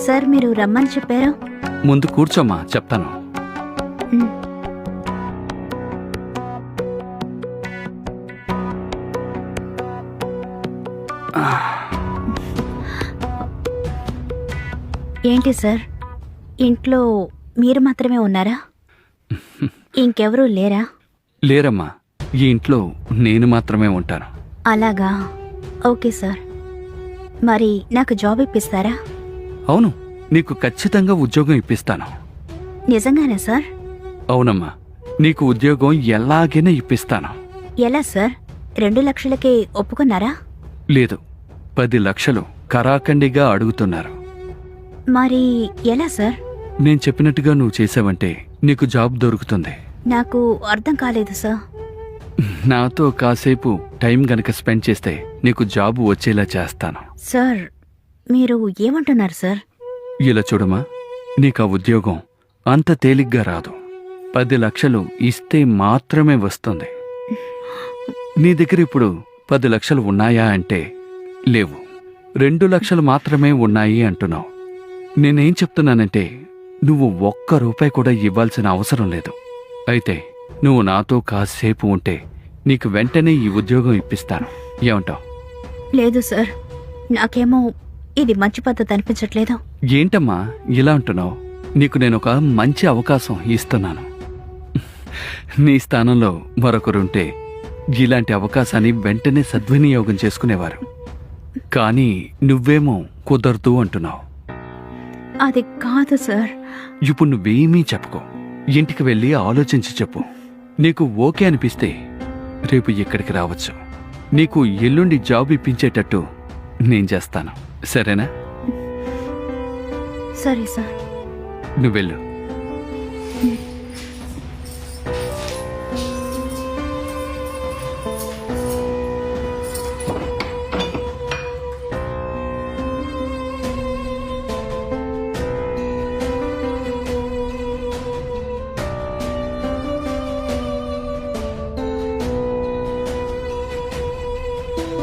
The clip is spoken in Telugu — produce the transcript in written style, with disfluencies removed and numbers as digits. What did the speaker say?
సార్ మీరు రమ్మని చెప్పారు. ముందు కూర్చోమ్మా, చెప్తాను. మ్, ఏంటి సార్, ఇంట్లో మీరు మాత్రమే ఉన్నారా? ఇంకెవరూ లేరా? లేరమ్మా, ఈ ఇంట్లో నేను మాత్రమే ఉంటాను. అలాగా, ఓకే సార్. మరి నాకు జాబ్ ఇప్పిస్తారా? అవును, నీకు ఖచ్చితంగా ఉద్యోగం ఇప్పిస్తాను. నిజంగానా సార్? అవునమ్మా, నీకు ఉద్యోగం ఎలాగైనా ఇప్పిస్తాను. ఎలా సార్? 2 లక్షలకే ఒప్పుకున్నారా? లేదు, 10 లక్షలు కరాఖండిగా అడుగుతున్నారు. మరి ఎలా సార్? నేను చెప్పినట్టుగా నువ్వు చేసావంటే నీకు జాబ్ దొరుకుతుంది. నాకు అర్థం కాలేదు సార్. నాతో కాసేపు టైం గనక స్పెండ్ చేస్తే నీకు జాబ్ వచ్చేలా చేస్తాను. సార్, మీరు ఏమంటున్నారు సార్? ఇలా చూడమా, నీకు ఆ ఉద్యోగం అంత తేలిగ్గా రాదు. 10 లక్షలు ఇస్తే మాత్రమే వస్తుంది. నీ దగ్గర ఇప్పుడు 10 లక్షలు ఉన్నాయా అంటే లేవు, 2 లక్షలు మాత్రమే ఉన్నాయి అంటున్నావు. నేనేం చెప్తున్నానంటే నువ్వు ₹1 కూడా ఇవ్వాల్సిన అవసరం లేదు. అయితే నువ్వు నాతో కాసేపు ఉంటే నీకు వెంటనే ఈ ఉద్యోగం ఇప్పిస్తాను. ఏమంటావు? లేదు సార్, నాకేమో ఇది మంచి పద్ధతి అనిపించట్లేదు. ఏంటమ్మా ఇలా అంటున్నావు? నీకు నేను ఒక మంచి అవకాశం ఇస్తున్నాను. నీ స్థానంలో మరొకరుంటే ఇలాంటి అవకాశాన్ని వెంటనే సద్వినియోగం చేసుకునేవారు. కానీ నువ్వేమో కుదరదు అంటున్నావు. అది కాదు సార్. ఇప్పుడు నువ్వేమీ చెప్పుకో, ఇంటికి వెళ్ళి ఆలోచించి చెప్పు. నీకు ఓకే అనిపిస్తే రేపు ఇక్కడికి రావచ్చు. నీకు ఎల్లుండి జాబ్ ఇప్పించేటట్టు నేను చేస్తాను, సరేనా? సరే సార్. నువ్వెళ్ళు. మ్.